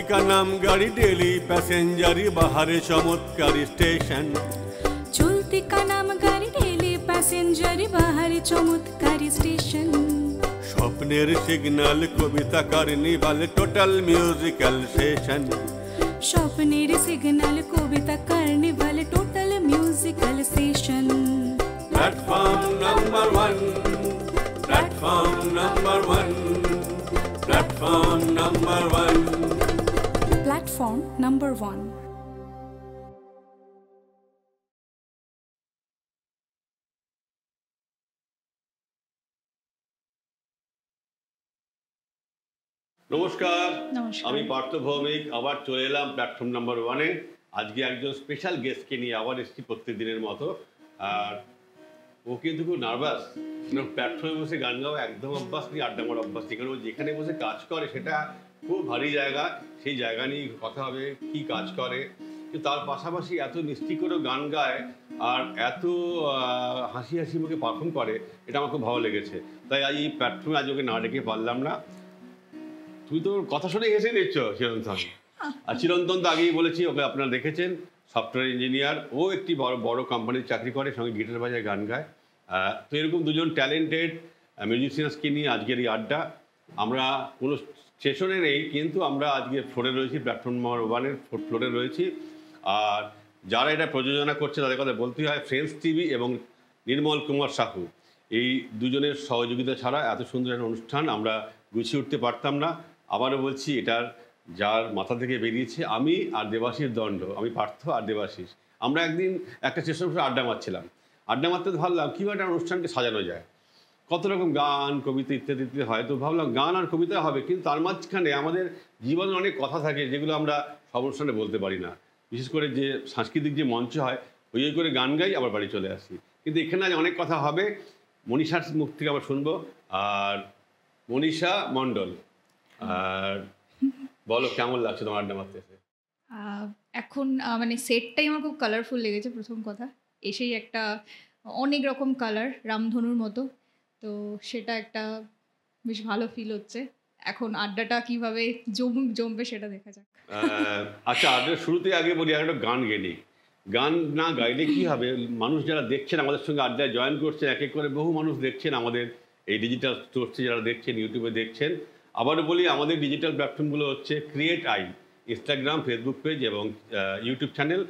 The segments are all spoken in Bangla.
का नाम गाड़ी डेली पैसेंजर बाहरे चमत्कारी स्टेशन चलती का नाम गाड़ी डेली पैसेंजर बाहरे चमत्कारी स्टेशन स्वप्नेर सिग्नल कविता कार्निवल टोटल म्यूजिकल सेशन स्वप्नेर सिग्नल कविता carnival total musical session platform number 1 platform number 1 platform number 1 platform number 1 नमस्कार नमस्कार। আমি পার্থ ভৌমিক আবার চলে এলাম প্ল্যাটফর্ম নাম্বার 1 এ আজকে একজন স্পেশাল গেস্টকে নিয়ে আবার এসেছি প্রত্যেকদিনের মতো আর ও কিন্তু খুব নার্ভাস প্ল্যাটফর্মে বসে গান গাওয়া একদম অভ্যাস নেই আড্ডা মারার অভ্যাস নেই কারণ ও যেখানে বসে কাজ করে সেটা খুব ভারী জায়গা সেই জায়গা নিয়ে কথা হবে কি কাজ করে কিন্তু তার পাশাপাশি এত মিষ্টি করে গান গায় আর এত হাসি হাসি মুখে পারফর্ম করে এটা আমার খুব ভালো লেগেছে তাই আজ এই প্ল্যাটফর্মে আজ ওকে না ডেকে পারলাম না তুই তো কথা শুনে হেসে নিচ্ছ চিরন্তন আর চিরন্তন তো আগেই বলেছি ওকে আপনারা দেখেছেন সফটওয়্যার ইঞ্জিনিয়ার ও একটি বড় কোম্পানির চাকরি করে সঙ্গে গিটার বাজায় গান গায় তো এরকম দুজন ট্যালেন্টেড মিউজিশিয়ানসকে নিয়ে আজকের এই আড্ডা আমরা কোনো স্টেশনে নেই কিন্তু আমরা আজকে ফ্লোরে রয়েছি প্ল্যাটফর্ম নাম্বার 1-এর ফ্লোরে রয়েছি আর যারা এটা প্রযোজনা করছে তাদের কথা বলতেই হয় ফ্রেন্ডস টিভি এবং নির্মল কুমার সাহু এই দুজনের সহযোগিতা ছাড়া এত সুন্দর একটা অনুষ্ঠান আমরা গুছিয়ে উঠতে পারতাম না আবারও বলছি এটার যার মাথা থেকে বেরিয়েছে আমি আর দেবাশিস দণ্ড আমি পার্থ আর দেবাশিস আমরা একদিন একটা স্টেশন আড্ডা মারছিলাম আড্ডা মারতে ভাবলাম কীভাবে একটা অনুষ্ঠানকে সাজানো যায় কত রকম গান কবিতা ইত্যাদি ইত্যাদি হয় তো ভাবলাম গান আর কবিতা হবে কিন্তু তার মাঝখানে আমাদের জীবনে অনেক কথা থাকে যেগুলো আমরা সব অনুষ্ঠানে বলতে পারি না বিশেষ করে যে সাংস্কৃতিক যে মঞ্চ হয় ওই করে গান গাই আবার বাড়ি চলে আসি কিন্তু এখানে আজ অনেক কথা হবে মনীষার মুখ থেকে আবার শুনবো আর মনীষা মণ্ডল আর বলো কেমন লাগছে তোমার আড্ডা মারতে এসে এখন মানে সেটটাই আমার খুব কালারফুল লেগেছে প্রথম কথা এসেই একটা অনেক রকম কালার রামধনুর মতো তো সেটা একটা বেশ ভালো ফিল হচ্ছে এখন আড্ডাটা কিভাবে জমবে সেটা দেখা যাক আচ্ছা আড্ডার শুরুতে আগে বলি একটা গান গেলি গান না গাইলে কি হবে মানুষ যারা দেখছেন আমাদের সঙ্গে আড্ডায় জয়েন করছেন এক এক করে বহু মানুষ দেখছেন আমাদের এই ডিজিটাল সোর্সে যারা দেখছেন ইউটিউবে দেখছেন আবারও বলি আমাদের ডিজিটাল প্ল্যাটফর্মগুলো হচ্ছে create I Instagram Facebook page এবং ইউটিউব চ্যানেল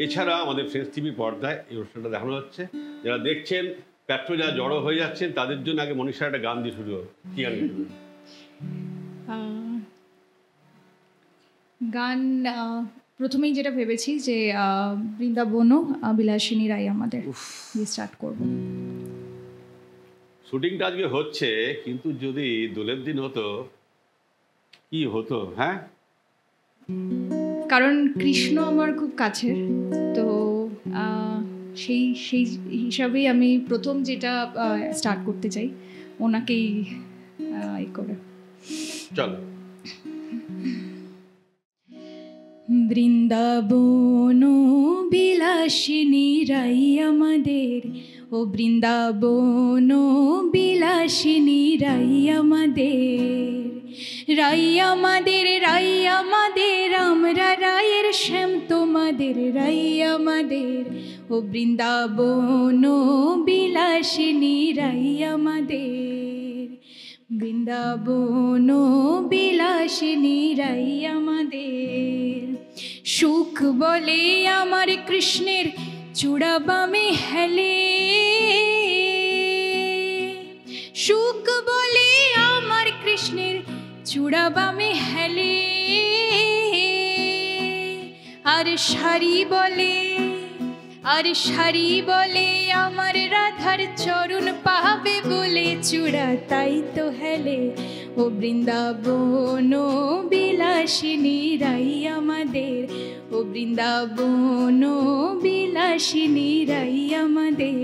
এছাড়া আমাদের ফ্রেন্ডস টিভি পর্দায় এই অনুষ্ঠানটা দেখানো হচ্ছে যারা দেখছেন প্ল্যাটফর্মে যারা জড়ো হয়ে যাচ্ছেন তাদের জন্য আগে মনীষার একটা গান দিয়ে শুরু হবে কী গান গান প্রথমেই যেটা ভেবেছি যে বৃন্দাবনও বিলাসিনী রাই আমাদের দিয়ে স্টার্ট করব শুটিংটা আজকে হচ্ছে কিন্তু যদি দোলের দিন হতো কি হতো হ্যাঁ কারণ কৃষ্ণ আমার খুব কাছের তো সেই সেই হিসাবেই আমি প্রথম যেটা স্টার্ট করতে চাই ওনাকেই করে চলো বৃন্দাবন বিলাসিনী রাই আমাদের ও বৃন্দাবন বিলাসিনী রাই আমাদের আমরা রায়ের শ্যাম তোমাদের রাই আমাদের ও বৃন্দাবন বিলাসিনী রাই আমাদের বৃন্দাবন বিলাসিনী রাই আমাদের সুখ বলে আমার কৃষ্ণের চূড়া বামে হেলে সুখ বলে আমার কৃষ্ণের চূড়া বামে হেলে আর শাড়ি বলে আমার রাধার চরণ পাবে বলে চূড়া তাই তো হেলে ও বৃন্দাবন বিলাসিনী রাই আমাদের ও বৃন্দাবন বিলাসিনী রাই আমাদের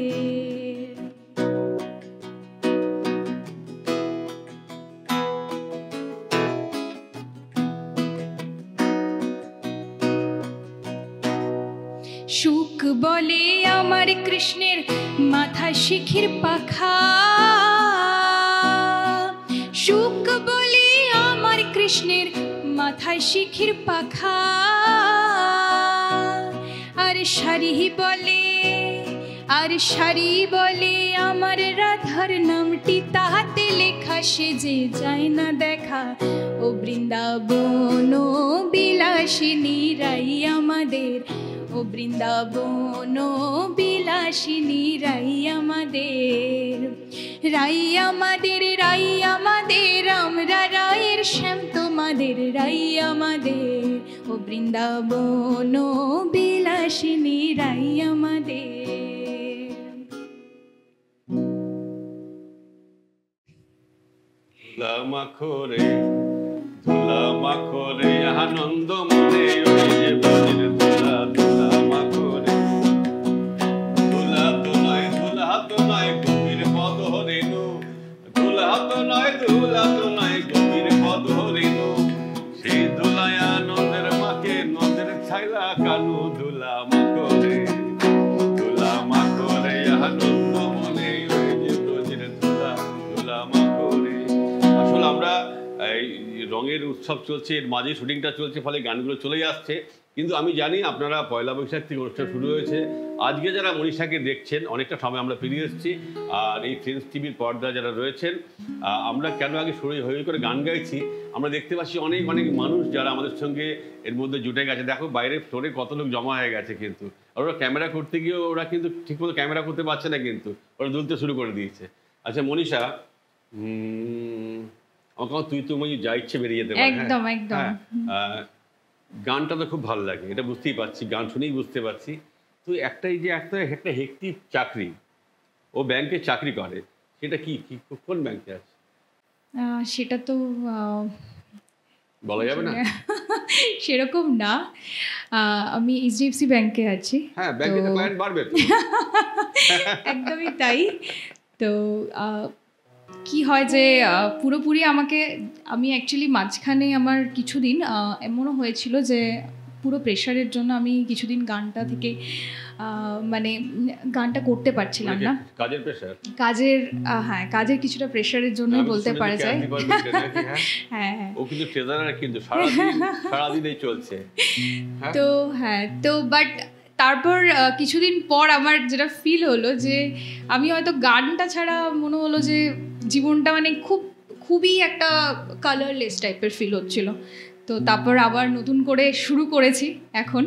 সুখ বলে আমার কৃষ্ণের মাথা শিখির পাখা সুখ বলে আমার কৃষ্ণের মাথায় শিখির পাখা, আর শাড়ি বলে, আর শাড়ি বলে আমার রাধার নামটি তাহাতে লেখা, সে যে যায় না দেখা। ও বৃন্দাবন ও বিলাসিনী রাই আমাদের, ও বৃন্দাবন ও বিলাসিনী রাই আমাদের, রাই আমাদের, রাই আমাদের, আমরা রায়ের শ্যাম তোমাদের, রাই আমাদের। ও বৃন্দাবন ও বিলাসিনী রাই আমাদের। ধুলা মাখরে, ধুলা মাখরে আনন্দ মনে, ওই যে ব্রজের ধুলা, ধুলা মাখরে। ধুলা তো নয়, ধুলা তো নয় গোপীর পদ রেণু, ধুলা তো নয়, ধুলা তো নয় গোপীর পদ রেণু। সেই ধুলায় আনন্দের মাকে নদের ছাইলা কানু, ধুলা মাখরে, ধুলা মাখরে আনন্দ মনে, ওই যে ব্রজের ধুলা, ধুলা মাখরে। আসলে আমরা এই রঙের উৎসব চলছে, এর মাঝে শুটিংটা চলছে, ফলে গানগুলো চলে আসছে। কিন্তু আমি জানি আপনারা পয়লা বৈশাখ থেকে অনুষ্ঠান শুরু হয়েছে। আজকে যারা মনীষাকে দেখছেন, অনেকটা সময় আমরা ফিরে এসেছি। আর এই ফ্রেন্ডস টিভির পর্দা যারা রয়েছেন, আমরা কেন আগে হয়ে করে গান গাইছি, আমরা দেখতে পাচ্ছি অনেক অনেক মানুষ যারা আমাদের সঙ্গে এর মধ্যে জুটে গেছে। দেখো বাইরে ফ্লোরে কত লোক জমা হয়ে গেছে, কিন্তু আর ওরা ক্যামেরা করতে গিয়ে ওরা কিন্তু ঠিকমতো ক্যামেরা করতে পারছে না, কিন্তু ওরা দুলতে শুরু করে দিয়েছে। আচ্ছা মনীষা, আমার তুই তুমি যা ইচ্ছে বেরিয়ে যেতে পারে। একদম একদম। গানটা তো খুব ভালো লাগে, এটা বুঝতেই পারছি, গান শুনেই বুঝতে পারছি। তো একটাই যে একটা হেক্টিক চাকরি, ও ব্যাংকে চাকরি করে, সেটা কি কোন ব্যাংকে আছে সেটা তো বলা যাবে না? সেরকম না, আমি এইচডিএফসি ব্যাংকে আছি। হ্যাঁ, ব্যাংকে তো ক্লায়েন্ট বাড়বে তো। একদমই তাই। তো কি হয় যে পুরোপুরি আমাকে, আমি অ্যাকচুয়ালি মাঝখানে আমার কিছুদিন এমনও হয়েছিল যে পুরো প্রেশারের জন্য আমি কিছুদিন গানটা থেকে মানে গানটা করতে পারছিলাম না। কাজের প্রেশার, কাজের হ্যাঁ, কাজের কিছুটা প্রেশারের জন্যই বলতে পারা যায়। হ্যাঁ, ও কিন্তু ট্রেজারার, কিন্তু সারাদিনই চলছে। তো হ্যাঁ, তো বাট তারপর কিছুদিন পর আমার যেটা ফিল হলো যে আমি হয়তো গানটা ছাড়া মনে হলো যে জীবনটা মানে খুবই একটা কালারলেস টাইপের ফিল হচ্ছিল। তো তারপর আবার নতুন করে শুরু করেছি, এখন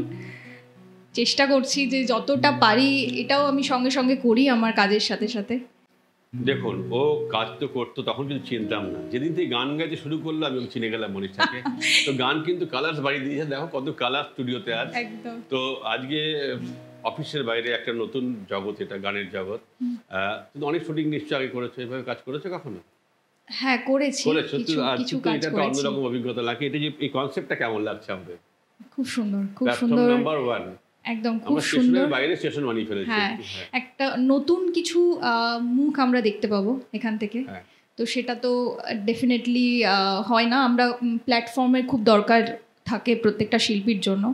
চেষ্টা করছি যে যতটা পারি এটাও আমি সঙ্গে সঙ্গে করি আমার কাজের সাথে সাথে। দেখুন, ও কাজ তো করতো, তখন কিন্তু চিনতাম না। যেদিন থেকে গান গাইতে শুরু করলো আমি ওকে চিনে গেলাম মনীষাকে। তো গান কিন্তু কালার্স বাড়ি দিয়েছে, দেখো কত কালার স্টুডিওতে আজ। তো আজকে অফিসের বাইরে একটা নতুন জগৎ, এটা গানের জগৎ। কিন্তু অনেক শুটিং নিশ্চয়ই আগে করেছো, এভাবে কাজ করেছো কখনো? হ্যাঁ, করেছি। কিছু কাজ করেছি। এটা অন্যরকম অভিজ্ঞতা লাগে। এটা যে এই কনসেপ্টটা কেমন লাগছে আমাদের? খুব সুন্দর, খুব সুন্দর। নাম্বার 1 একদম খুব সুন্দর। বাইরে স্টেশন বানিয়ে ফেলেছি। হ্যাঁ, একটা নতুন কিছু মুখ আমরা দেখতে পাবো এখান থেকে। তো সেটা তো ডেফিনেটলি হয় না, আমরা প্ল্যাটফর্মের খুব দরকার থাকে প্রত্যেকটা শিল্পীর জন্য।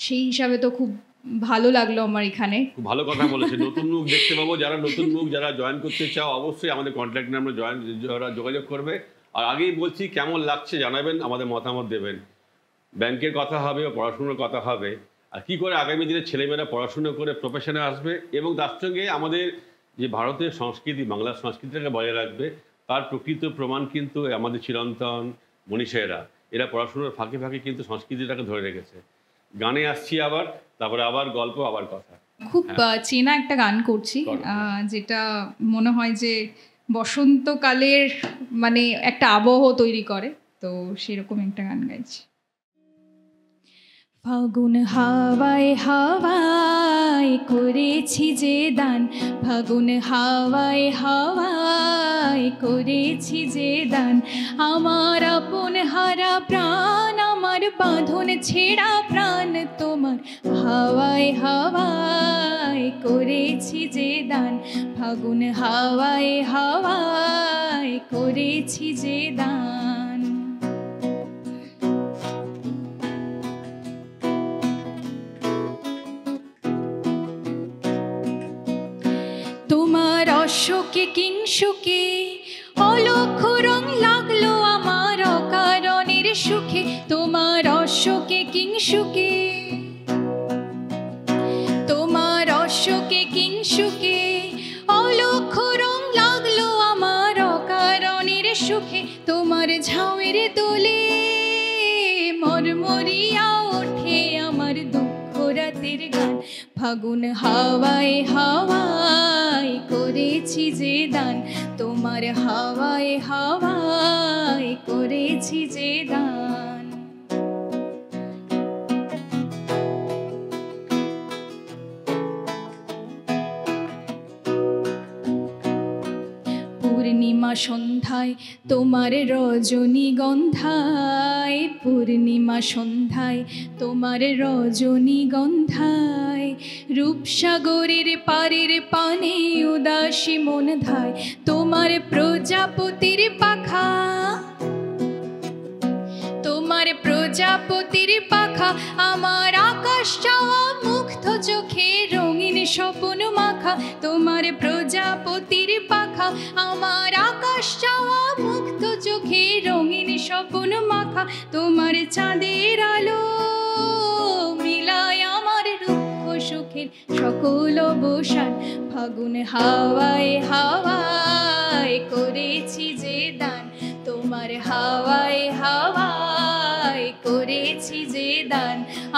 সেই হিসাবে তো খুব ভালো লাগলো আমার এখানে। খুব ভালো কথা বলেছে, নতুন মুখ দেখতে পাবো। যারা নতুন মুখ যারা জয়েন করতে চাও, অবশ্যই আমাদের কন্ট্যাক্ট নাম্বার যোগাযোগ করবে। আর আগেই বলছি, কেমন লাগছে জানাবেন, আমাদের মতামত দেবেন। ব্যাংকের কথা হবে, পড়াশুনোর কথা হবে, আর কী করে আগামী দিনে ছেলেমেয়েরা পড়াশুনো করে প্রফেশনে আসবে, এবং তার সঙ্গে আমাদের যে ভারতের সংস্কৃতি, বাংলার সংস্কৃতিটাকে বজায় রাখবে, তার প্রকৃত প্রমাণ কিন্তু আমাদের চিরন্তন মনীষীরা। এরা পড়াশুনোর ফাঁকে ফাঁকে কিন্তু সংস্কৃতিটাকে ধরে রেখেছে। গানে আসছি আবার, তারপরে আবার গল্প, আবার কথা। খুব চেনা একটা গান করছি, যেটা মনে হয় যে বসন্তকালের মানে একটা আবহ তৈরি করে, তো সেরকম একটা গান গাইছি। ফাগুন হাওয়ায় হাওয়ায় করেছি যে দান, ফাগুন হাওয়ায় হাওয়ায় করেছি যে দান, আমার আপন হারা প্রাণ, আমার বাঁধন ছেঁড়া প্রাণ তোমার হাওয়ায় হাওয়ায় করেছি যে দান, ফাগুন হাওয়ায় হাওয়ায় করেছি যে দান। তোমার অশোকে কিংসুকে অলক্ষ রং লাগলো আমার অকারণের সুখে, তোমার অশোকে কিংসুকে, তোমার অশোকে কিংসুকে অলক্ষ রং লাগলো আমার অকারণের সুখে। তোমার ঝাউয়ের দোলে মরমরিয়া ওঠে আমার দুঃখ রাতের গান। ফাগুন হাওয়ায় হাওয়ায় করেছি যে দান, তোমার হাওয়ায় হাওয়ায় করেছি যে দান। পূর্ণিমা সন্ধ্যায় তোমার রজনীগন্ধায়, পূর্ণিমা সন্ধ্যায় তোমার রজনীগন্ধায়, রূপসাগরের পারের পানে উদাসী মন ধায়, তোমার প্রজাপতির পাখা, তোমার প্রজাপতির পাখা আমার আকাশ চাওয়া মুগ্ধ চোখে রঙিন স্বপ্ন মাখা। তোমার প্রজাপতির পাখা আমার আকাশ চাওয়া মুগ্ধ চোখে রঙিন স্বপ্ন মাখা। তোমার চাঁদের আলো মিলায় আমার দুঃখ সুখের সকল অবসান। ফাগুন হাওয়ায় হাওয়ায় করেছি যে দান, তোমার হাওয়ায় হাওয়ায় করেছি যে দান।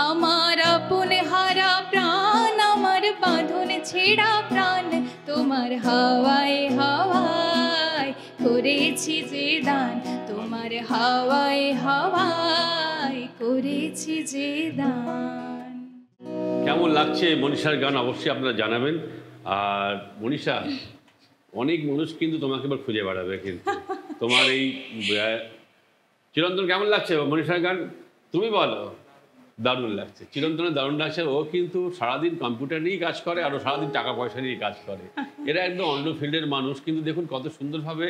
আমার আপন হারা প্রাণ, আমার বাঁধন ছেঁড়া প্রাণ, তোমার হাওয়ায় হাওয়ায় করেছি যে দান, তোমার হাওয়ায় হাওয়ায় করেছি যে দান। কেমন লাগছে মনীষার গান অবশ্যই আপনারা জানাবেন। আর মনীষা, অনেক মানুষ কিন্তু তোমাকে এবার খুঁজে বেড়াবে, কিন্তু তোমার এই চিরন্তন কেমন লাগছে মনীষার গান তুমি বলো? দারুণ লাগছে, চিরন্তনের দারুণ লাগছে। ও কিন্তু সারাদিন কম্পিউটার নিয়েই কাজ করে, আরও সারাদিন টাকা পয়সা নিয়ে কাজ করে। এরা একদম অন্য ফিল্ডের মানুষ, কিন্তু দেখুন কত সুন্দরভাবে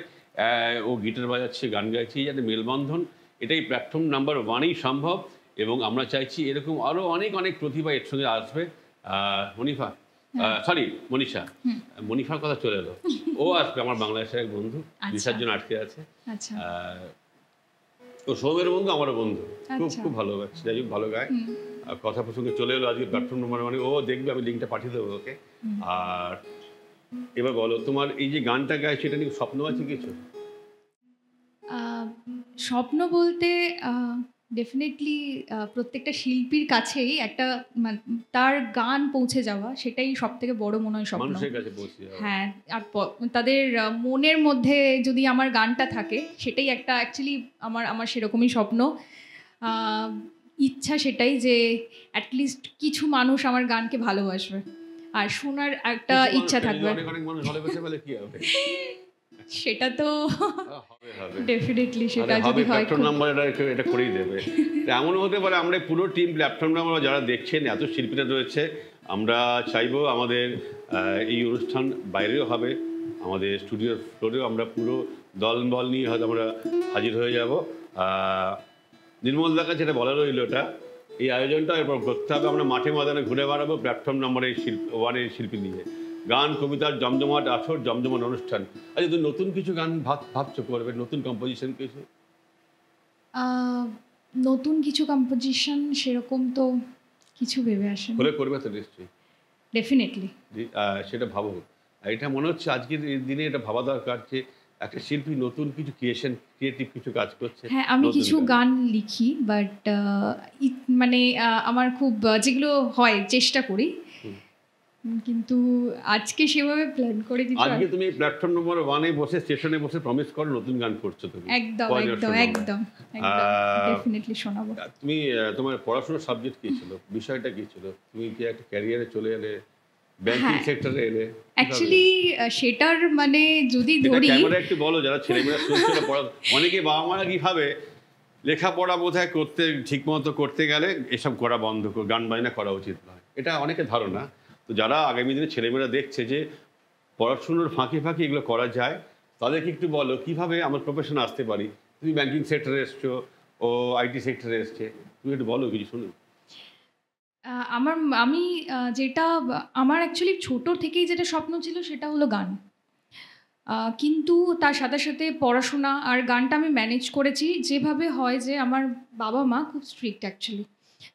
ও গিটার বাজাচ্ছে, গান গাইছে। এই একটা মেলবন্ধন, এটাই প্ল্যাটফর্ম নাম্বার 1-এই সম্ভব। এবং আমরা চাইছি এরকম আরও অনেক অনেক প্রতিভা এর সঙ্গে আসবে। মনীষা, সরি মনীষা, মনীষার কথা চলে এলো, ও আসবে আমার বাংলাদেশের এক বন্ধু, ভিসার জন্য আটকে আছে। ও সৌমের বন্ধু, আমারও বন্ধু, খুব খুব ভালো গাচ্ছে, যাই হোক ভালো গায়। কথা প্রসঙ্গে চলে এলো আজকে প্ল্যাটফর্ম নাম্বার 1। ও দেখবে, আমি লিঙ্কটা পাঠিয়ে দেবো ওকে। আর এবার বলো, তোমার এই যে গানটা গায় সেটা নিয়ে স্বপ্ন আছে কিছু? স্বপ্ন বলতে ডেফিনেটলি প্রত্যেকটা শিল্পীর কাছেই একটা তার গান পৌঁছে যাওয়া, সেটাই সব থেকে বড় মনে হয় স্বপ্ন, মানুষের কাছে পৌঁছে যাওয়া। হ্যাঁ, আর তাদের মনের মধ্যে যদি আমার গানটা থাকে, সেটাই একটা অ্যাকচুয়ালি আমার সেরকমই স্বপ্ন, ইচ্ছা সেটাই যে অ্যাটলিস্ট কিছু মানুষ আমার গানকে ভালোবাসবে আর শোনার একটা ইচ্ছা থাকবে। অনেক অনেক মানুষ ভালোবাসে বলে কি হবে? সেটা তো হবে হবে ডেফিনেটলি, সেটা যদি হয় প্ল্যাটফর্ম নাম্বার এটা করেই দেবে। এমন হতে পারে আমরা পুরো টিম প্ল্যাটফর্ম নাম্বার যারা দেখছেন, এত শিল্পীরা রয়েছে, আমরা চাইবো আমাদের এই অনুষ্ঠান বাইরেও হবে, আমাদের স্টুডিওর ফ্লোরেও আমরা পুরো দলবল নিয়ে হয়তো আমরা হাজির হয়ে যাব। নির্মলদার কাছে যেটা বলা রইল, ওটা এই আয়োজনটা এরপর করতে হবে। আমরা মাঠে ময়দানে ঘুরে বেড়াবো প্ল্যাটফর্ম নাম্বারের 1-এর শিল্পী নিয়ে, গান কবিতার জমজমাট আসর, জমজমাট অনুষ্ঠান। আচ্ছা, তুমি নতুন কিছু গান ভাবছো করবে, নতুন কম্পোজিশন কিছু? নতুন কিছু কম্পোজিশন সেরকম তো কিছু ভেবে আসে, হলে করবে তো নিশ্চয়ই, ডেফিনেটলি সেটা ভাবো। এটা মনে হচ্ছে আজকের দিনে এটা ভাবা দরকার যে একটা শিল্পী নতুন কিছু ক্রিয়েটিভ কিছু কাজ করছে। হ্যাঁ, আমি কিছু গান লিখি, বাট মানে আমার খুব যেগুলো হয় চেষ্টা করি, কিন্তু আজকে সেভাবে প্ল্যান করে কিছু। আজকে তুমি প্ল্যাটফর্ম নম্বর 1-এ বসে, স্টেশনে বসে প্রমিস করো নতুন গান করছো তুমি। একদম একদম একদম ডেফিনেটলি শোনাবো। তুমি তোমার পড়াশোনার সাবজেক্ট কি ছিল, বিষয়টা কি ছিল? তুমি কি একটা ক্যারিয়ারে চলে এলে, ব্যাংকিং সেক্টরে এলে? অ্যাকচুয়ালি সেটার মানে যদি ধরি, ক্যামেরা একটু বলো, যারা ছেলেমেয়েরা শুনছিল, অনেকে বাবা মারা কি ভাবে লেখাপড়া বোধহয় করতে ঠিকমতো করতে গেলে এসব করা বন্ধ, গান বাজনা করা উচিত নয়, এটা অনেকে ধারণা। তো যারা আগামী দিনে ছেলেমেয়েরা দেখছে যে পড়াশুনোর ফাঁকে ফাঁকে এগুলো করা যায়, তাদেরকে একটু বলো কীভাবে আমার প্রফেশনে আসতে পারি। তুমি ব্যাংকিং সেক্টরে এসছো, ও আইটি সেক্টরে এসছে, তুমি একটু বলো কিছু শুনুন। আমি যেটা আমার অ্যাকচুয়ালি ছোট থেকেই যেটা স্বপ্ন ছিল সেটা হলো গান। কিন্তু তার সাথে সাথে পড়াশোনা আর গানটা আমি ম্যানেজ করেছি যেভাবে হয়, যে আমার বাবা মা খুব স্ট্রিক্ট অ্যাকচুয়ালি।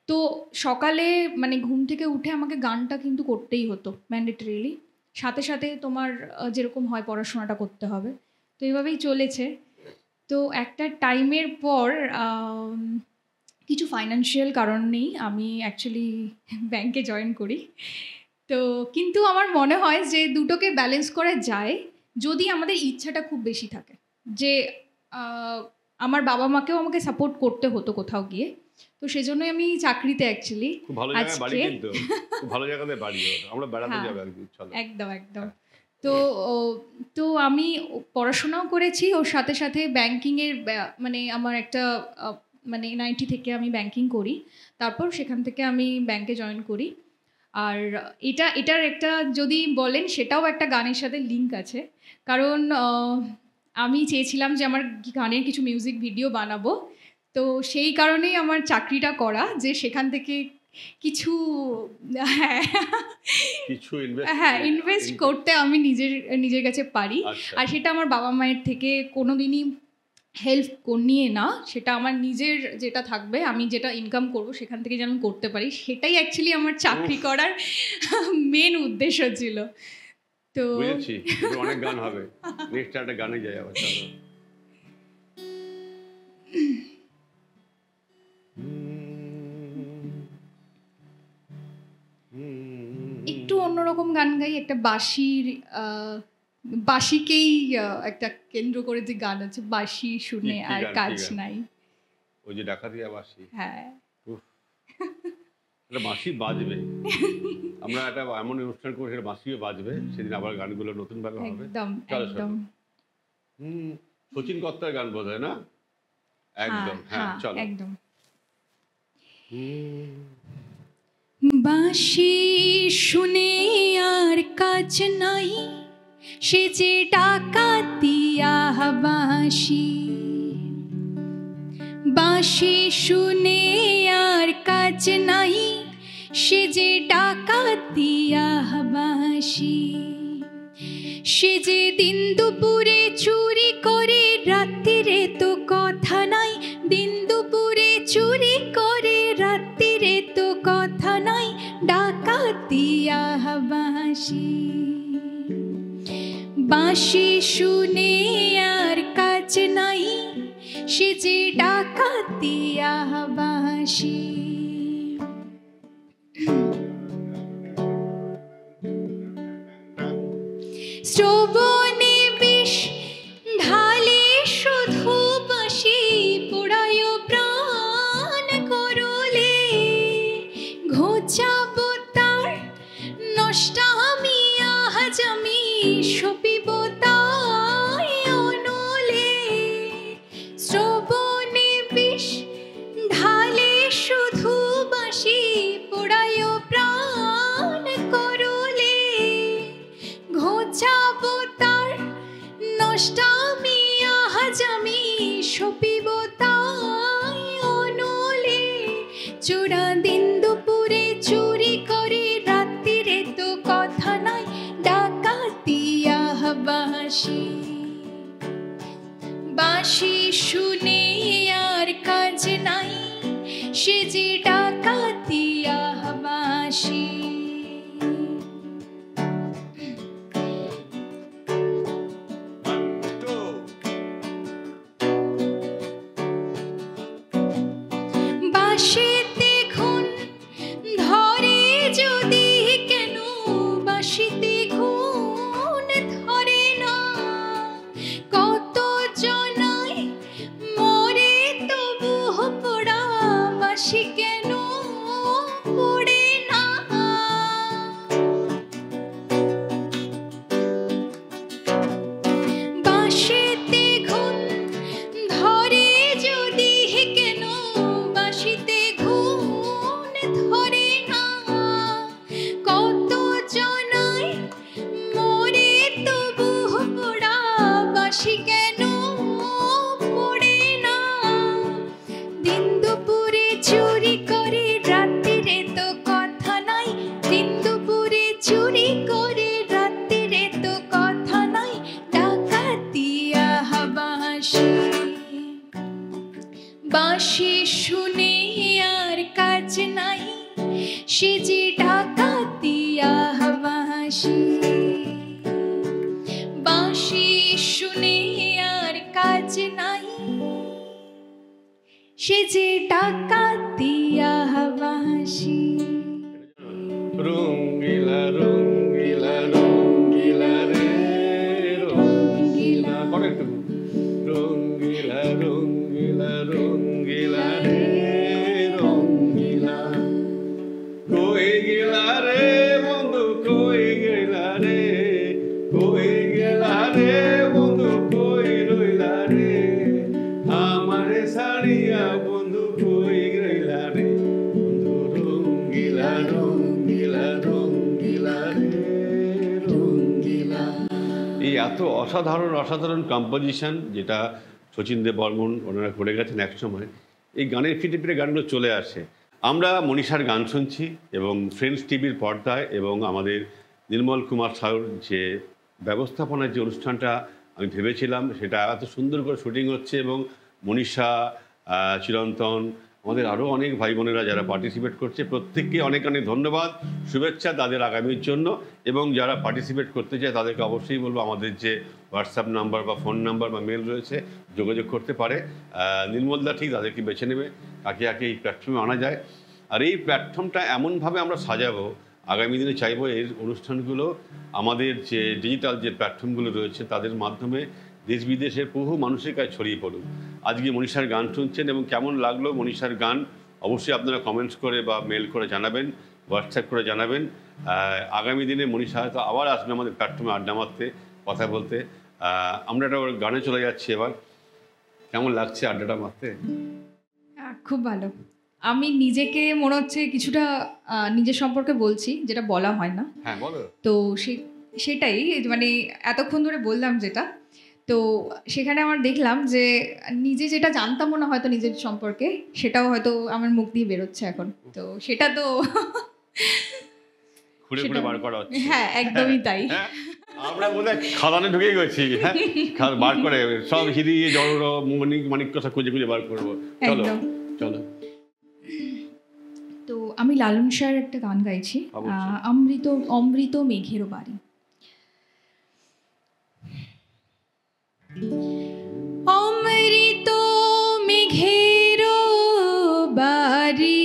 তো সকালে মানে ঘুম থেকে উঠে আমাকে গানটা কিন্তু করতেই হতো ম্যান্ডেটরিলি, সাথে সাথে তোমার যেরকম হয় পড়াশোনাটা করতে হবে। তো এইভাবেই চলেছে। তো একটা টাইমের পর কিছু ফাইন্যান্সিয়াল কারণ নেই আমি অ্যাকচুয়ালি ব্যাংকে জয়েন করি। তো কিন্তু আমার মনে হয় যে দুটোকে ব্যালেন্স করা যায় যদি আমাদের ইচ্ছাটা খুব বেশি থাকে, যে আমার বাবা মাকেও আমাকে সাপোর্ট করতে হতো কোথাও গিয়ে। তো সেজন্যই আমি চাকরিতে অ্যাকচুয়ালি খুব ভালো জায়গায় বাড়ি, কিন্তু খুব ভালো জায়গাতে বাড়ি, আমরা বেড়াতে যাব একদিন, চলো। একদম একদম। তো আমি পড়াশোনাও করেছি, ওর সাথে সাথে ব্যাংকিংয়ের মানে আমার একটা মানে 90 থেকে আমি ব্যাংকিং করি, তারপর সেখান থেকে আমি ব্যাংকে জয়েন করি। আর এটার একটা যদি বলেন সেটাও একটা গানের সাথে লিঙ্ক আছে, কারণ আমি চেয়েছিলাম যে আমার গানের কিছু মিউজিক ভিডিও বানাবো। তো সেই কারণেই আমার চাকরিটা করা, যে সেখান থেকে কিছু ইনভেস্ট করতে আমি নিজের কাছে পারি। আর সেটা আমার বাবা মায়ের থেকে কোনোদিনই হেল্প নিয়ে না, সেটা আমার নিজের যেটা থাকবে, আমি যেটা ইনকাম করব সেখান থেকে যেন করতে পারি, সেটাই অ্যাকচুয়ালি আমার চাকরি করার মেন উদ্দেশ্য ছিল। তো বুঝেছি, অনেক গান হবে, নেক্সট একটা গানে যাই আবার, চলো। একটু অন্যরকম গান গাই, একটা বাঁশিকেই একটা কেন্দ্র করে যে গান আছে, বাঁশি শুনে আর কাজ নাই, ওই যে ডাকাতিয়া বাঁশি। হ্যাঁ, বাঁশি বাজবে, আমরা একটা এমন অনুষ্ঠান করবো সেটা বাঁশিও বাজবে, সেদিন আবার গানগুলো নতুন ভাবে হবে। একদম একদম। সচিন কর্তার গান বোধ হয় না? একদম, হ্যাঁ চলো একদম। বাঁশি শুনে আর কাজ নাই, সে যে ডাকাতিয়া বাঁশি। বাঁশি শুনে আর কাজ নাই, সে যে ডাকাতিয়া বাঁশি। সে যে দিন দুপুরে চুরি করে, রাত্রিরে তো কথা নাই। দিন দুপুরে চুরি করে, রাত্রিরে তো কথা নাই, ডাকাতিয়া বাঁশি। বাঁশি শুনে আর কাজ নাই, সে যে ডাকাতিয়া বাঁশি। শ্রবণে বিষ ঢালে শুধু বাঁশি, পোড়ায় প্রাণ করলে। ঘোচাব তার নষ্টামি, আজ আমি সপিব তাই অনলে। শ্রবণে বিষ ঢালে শুধু বাঁশি, পোড়ায় প্রাণ করলে। ঘোচাব তার নষ্টামি, আজ আমি সপিব তাই অনলে। চোরা দিন দুপুরে চুরি করে, রাত্রিরে তো কথা নাই, ডাকাতিয়া বাঁশি। বাঁশি শুনে আর কাজ নাই, সে যে ডাকাতিয়া বাঁশি। বাঁশিতে ঘুণ ধরে যদি, কেন বাঁশিতে ঘুণ ধরে না? কত জনায় মরে তবু পোড়া বাঁশি কেন পড়ে না? বাঁশি শুনে আর কাজ নাই, সে যে ডাকাতিয়া বাঁশি। বাঁশি শুনে আর কাজ নাই, সে যে ডাকাতিয়া বাঁশি। রঙ্গিলা রঙ্গিলা রঙ্গিলা রে রঙ্গিলা, পরে একটু রঙ্গিলা রঙ্গিলা রঙ্গিলা রে রঙ্গিলা, কই গেলা রে বন্ধু কই গেলা রে, কই গেলা রে বন্ধু কই রইলা রে, আমারে ছাড়িয়া বন্ধু কই গেলা রে, বন্ধু রঙ্গিলা রঙ্গিলা রঙ্গিলা রে রঙ্গিলা। এই এত অসাধারণ অসাধারণ কম্পোজিশন যেটা শচীন দেব বর্মন ওনারা করে গেছেন একসময়, এই গানের ফিটে ফিটে গানগুলো চলে আসে। আমরা মনীষার গান শুনছি এবং ফ্রেন্ডস টিভির পর্দায়, এবং আমাদের নির্মল কুমার সাউর যে ব্যবস্থাপনার যে অনুষ্ঠানটা আমি ভেবেছিলাম সেটা এত সুন্দর করে শুটিং হচ্ছে, এবং মনীষা, চিরন্তন, আমাদের আরও অনেক ভাই বোনেরা যারা পার্টিসিপেট করছে, প্রত্যেককে অনেক অনেক ধন্যবাদ, শুভেচ্ছা তাদের আগামীর জন্য। এবং যারা পার্টিসিপেট করতে চায় তাদেরকে অবশ্যই বলবো আমাদের যে হোয়াটসঅ্যাপ নাম্বার বা ফোন নাম্বার বা মেল রয়েছে যোগাযোগ করতে পারে। নির্মলদা ঠিক তাদেরকে বেছে নেবে কাকে কাকে এই প্ল্যাটফর্মে আনা যায়। আর এই প্ল্যাটফর্মটা এমনভাবে আমরা সাজাবো, আগামী দিনে চাইবো এই অনুষ্ঠানগুলো আমাদের যে ডিজিটাল যে প্ল্যাটফর্মগুলো রয়েছে তাদের মাধ্যমে দেশ বিদেশের বহু মানুষের কাছে ছড়িয়ে পড়ুক। আজকে মনীষার গান শুনছেন এবং কেমন লাগলো মনীষার গান অবশ্যই আপনারা কমেন্টস করে বা মেল করে জানাবেন, হোয়াটসঅ্যাপ করে জানাবেন। আগামী দিনে মনীষা হয়তো আবার আসবে আমাদের প্ল্যাটফর্মে আড্ডা মারতে, কথা বলতে। আমরা একটা গানে চলে যাচ্ছি এবার। কেমন লাগছে আড্ডাটা মারতে? খুব ভালো। আমি নিজেকে মনে হচ্ছে কিছুটা নিজের সম্পর্কে বলছি, যেটা বলা হয় না। হ্যাঁ বলো। তো সেটাই মানে এতক্ষণ ধরে বললাম যেটা, তো সেখানে আমার দেখলাম যে নিজে যেটা জানতামও না হয়তো নিজের সম্পর্কে, সেটাও হয়তো আমার মুখ দিয়ে বেরোচ্ছে এখন। তো সেটা তো খুঁড়ে খুঁড়ে বার করা হচ্ছে। হ্যাঁ একদমই তাই। আমরা বোধহয় খাদানে ঢুকে গেছি, হ্যাঁ বার করে সব হিরিয়ে জড় মানিক কথা খুঁজে খুঁজে বার করবো। চলো চলো। তো আমি লালন শাহর একটা গান গাইছি, অমৃত অমৃত মেঘের বাড়ি। অমৃত মেঘের বাড়ি,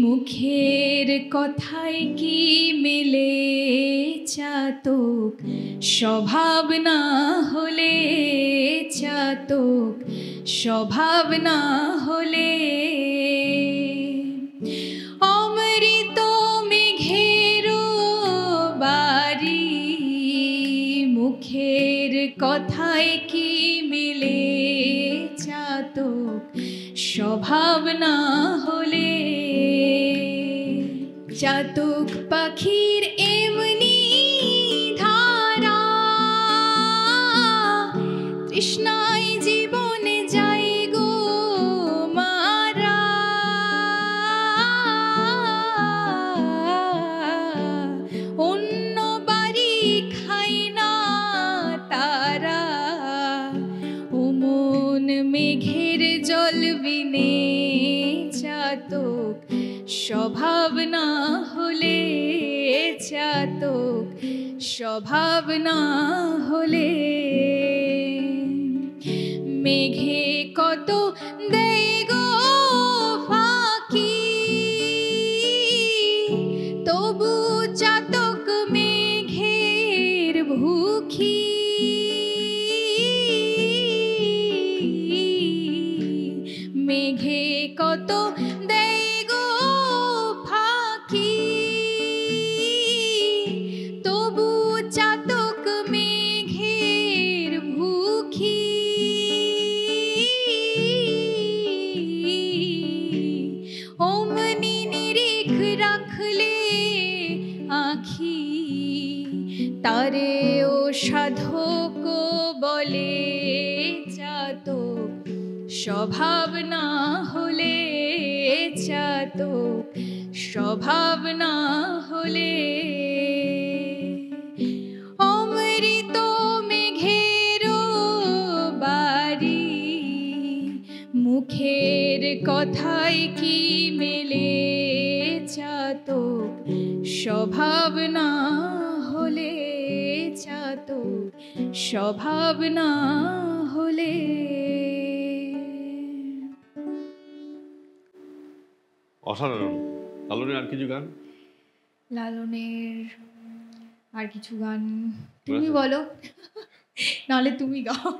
মুখের কথায় কি মেলে চাতক, স্বভাব না হলে চাতক, স্বভাব না হলে। অমৃত মেঘের বাড়ি, মুখের কথায় কি মেলে চাতক, স্বভাব না হলে। চাতক পাখির এমনি ধারা, তৃষ্ণায় জীবনে যাই গো মারা। অন্য বাড়ি খাই না তারা, ও মন মেঘের জল বিনে চাতক, স্বভাব না হলে চাতক, স্বভাব না হলে। মেঘে কত দেয় গো ফাঁকি, তবু চাতক মেঘের ভুখি। মেঘে কত দেয় গো ফাঁকি, তবু চাতক মেঘের ভুখি। অমনি নিরিখ রাখলে আঁখি, তারে ও সাধক বলে চাতক, স্বভাব না হলে চাতক, স্বভাব না হলে। অমৃত মেঘের বাড়ি, কথায় কি মেলে চাতক, স্বভাব না হলে চাতক, স্বভাব না হলে। অসাধারণ। লালনের আর কিছু গান? লালনের আর কিছু গান তুমি বলো, নাহলে তুমি গাও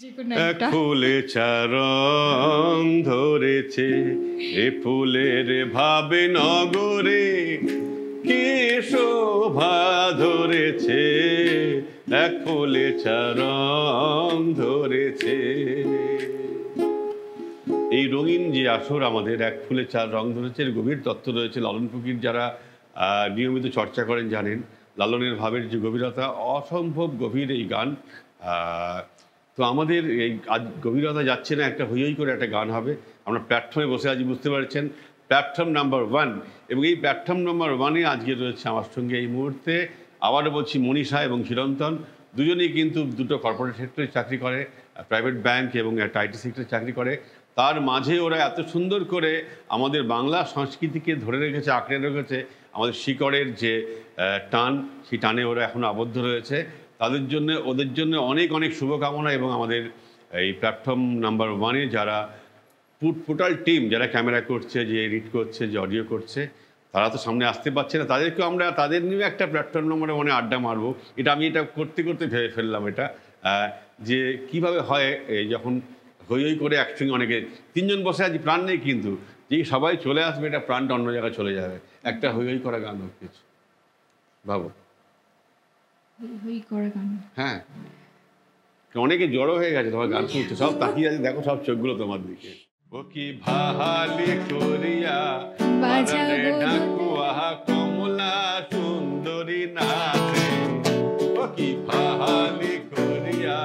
যে কোনো এক একটা। ফুলে চারং ধরেছে এ ফুলের ভাবে নগরে, কে শোভা ধরেছে এক ফুলে চারং ধরেছে। এই রঙিন যে আসর আমাদের এক ফুলে চার রং ধরেছে, এর গভীর তত্ত্ব রয়েছে। লালন ফকির যারা নিয়মিত চর্চা করেন জানেন লালনের ভাবের যে গভীরতা, অসম্ভব গভীর এই গান। তো আমাদের এই আজ গভীরতা যাচ্ছে না, একটা হই করে একটা গান হবে। আমরা প্ল্যাটফর্মে বসে আজ বুঝতে পারছেন প্ল্যাটফর্ম নাম্বার 1, এবং এই প্ল্যাটফর্ম নাম্বার 1-এ আজকে রয়েছে আমার সঙ্গে এই মুহূর্তে, আবারও বলছি, মনীষা এবং চিরন্তন। দুজনেই কিন্তু দুটো কর্পোরেট সেক্টরে চাকরি করে, প্রাইভেট ব্যাংক এবং একটা আইটি সেক্টরে চাকরি করে। তার মাঝে ওরা এত সুন্দর করে আমাদের বাংলা সংস্কৃতিকে ধরে রেখেছে, আঁকড়ে রেখেছে। আমাদের শিকড়ের যে টান, সেই টানে ওরা এখনও আবদ্ধ রয়েছে। তাদের জন্য, ওদের জন্য অনেক অনেক শুভকামনা। এবং আমাদের এই প্ল্যাটফর্ম নাম্বার 1-এ যারা টোটাল টিম, যারা ক্যামেরা করছে, যে এডিট করছে, যে অডিও করছে, তারা তো সামনে আসতে পারছে না। তাদেরকেও আমরা তাদের নিয়ে একটা প্ল্যাটফর্ম নাম্বার 1-এ আড্ডা মারবো। আমি এটা করতে করতে ভেবে ফেললাম এটা, যে কিভাবে হয় যখন হই করে একসঙ্গে অনেকে 3জন বসে আছি, প্রাণ নেই, কিন্তু যেই সবাই চলে আসবে এটা প্রাণটা অন্য জায়গায় চলে যাবে। একটা হই করা গান হোক কিছু, ভাবো। হই করা গান, হ্যাঁ, অনেকে জড়ো হয়ে গেছে, তোমার গান শুনছে, সব তাকিয়ে আছে, দেখো সব চোখগুলো তোমার দিকে। ও কি ভাহালি করিয়া বাজারে ঢাকুয়া কমলা সুন্দরী নাচে, ও কি ভাহালি করিয়া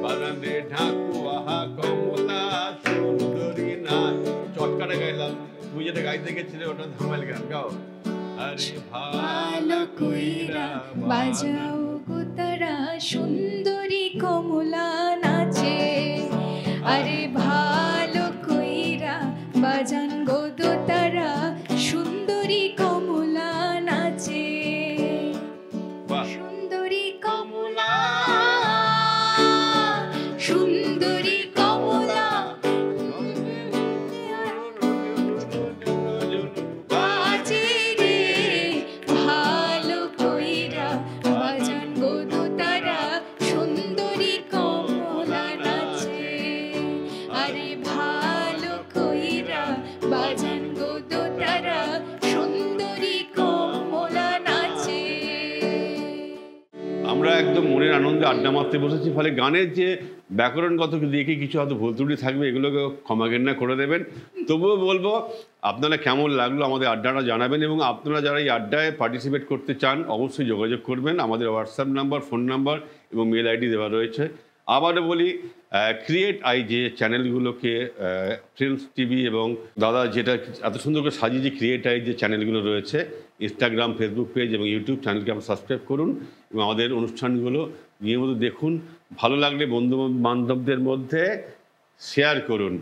বাজারে ঢাকুয়া কমলা সুন্দরী নাচ। চটকাটা গাইলাম, তুমি যেটা গাইতে গেছিলে ওটা ধামাইল গান, গাও। আরে ভালো কইরা বাজাও গো তারা সুন্দরী কমলা নাচে, আরে ভালো কইরা বাজান গো তারা সুন্দরী কমলা নাচে, সুন্দরী কমলা, সুন্দরী কমলা বাজে রে, ভালো কইরা বাজান গো তারা সুন্দরী কমলা নাচে, আরে ভালো কইরা বাজান গো তারা সুন্দরী কমলা নাচে। আমরা একদম মনের আনন্দে আড্ডা মারতে বসেছি, ফলে গানের যে ব্যাকরণগত দিকে কিছু হয়তো ভুল ত্রুটি থাকবে, এগুলোকে ক্ষমাঘেন্না করে দেবেন। তবুও বলবো আপনারা কেমন লাগলো আমাদের আড্ডাটা জানাবেন, এবং আপনারা যারা এই আড্ডায় পার্টিসিপেট করতে চান অবশ্যই যোগাযোগ করবেন। আমাদের হোয়াটসঅ্যাপ নাম্বার, ফোন নাম্বার এবং মেল আইডি দেওয়া রয়েছে। আবারও বলি, ক্রিয়েট আই যে চ্যানেলগুলোকে, ফ্রেন্ডস টিভি এবং দাদা যেটা এত সুন্দর করে সাজিয়ে, যে ক্রিয়েট আই যে চ্যানেলগুলো রয়েছে, ইনস্টাগ্রাম, ফেসবুক পেজ এবং ইউটিউব চ্যানেলকে আপনারা সাবস্ক্রাইব করুন এবং আমাদের অনুষ্ঠানগুলো নিয়মিত দেখুন। ভালো লাগলে বন্ধু বান্ধবদের মধ্যে শেয়ার করুন,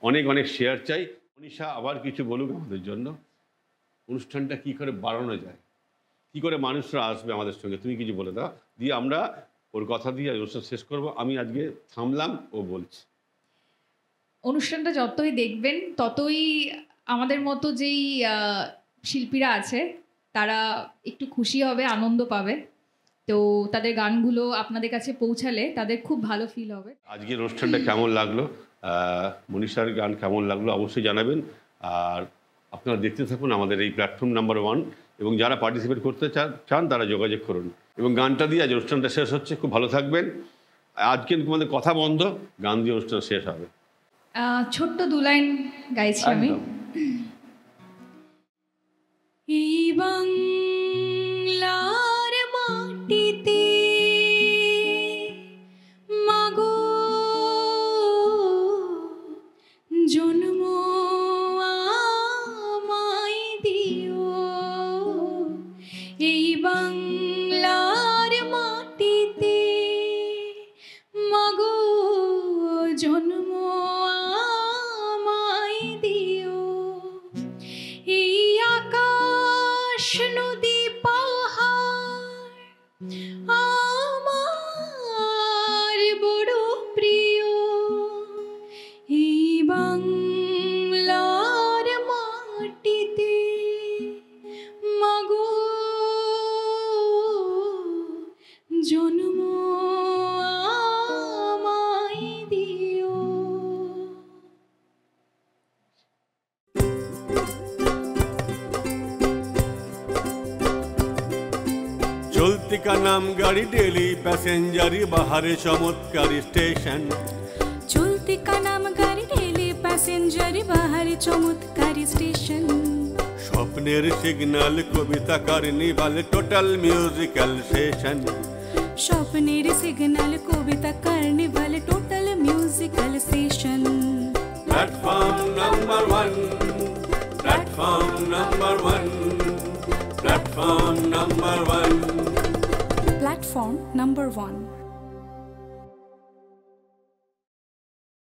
অনেক অনেক শেয়ার চাই। মনীষা আবার কিছু বলুক আমাদের জন্য, অনুষ্ঠানটা কী করে বাড়ানো যায়, কী করে মানুষরা আসবে আমাদের সঙ্গে, তুমি কিছু বলে দাও, দিয়ে আমরা ওর কথা দিয়ে অনুষ্ঠান শেষ করব। আমি আজকে থামলাম, ও বলছি। অনুষ্ঠানটা যতই দেখবেন ততই আমাদের মতো যেই শিল্পীরা আছে তারা একটু খুশি হবে, আনন্দ পাবে। তো তাদের গানগুলো আপনাদের কাছে পৌঁছালে তাদের খুব ভালো ফিল হবে। আজকের অনুষ্ঠানটা কেমন লাগলো, মনীষার গান কেমন লাগলো অবশ্যই জানাবেন। আর আপনারা দেখতে থাকুন আমাদের এই প্ল্যাটফর্ম নাম্বার 1, এবং যারা পার্টিসিপেট করতে চান তারা যোগাযোগ করুন। এবং গানটা দিয়ে আজ অনুষ্ঠানটা শেষ হচ্ছে, খুব ভালো থাকবেন। আজকে তোমাদের কথা বন্ধ, গান দিয়ে অনুষ্ঠান শেষ হবে। ছোট্ট 2 লাইন গাইছি আমি। এই বাংলার মাটিতে মাগো জন্ম আমায় দিও, এই বাংলার মাটিতে মাগো জন্ম का नाम गाड़ी डेली पैसेंजरी बाहर चमत्कारी स्टेशन চলতি কা নাম গাড়ি ডেলি প্যাসেঞ্জারি বাহারি চমৎকারী স্টেশন স্বপ্নের সিগন্যাল কবিতা কার্নিভাল টোটাল মিউজিক্যাল সেশন স্বপ্নের সিগন্যাল কবিতা carnival total musical session platform number 1 platform number 1 platform number 1 platform number 1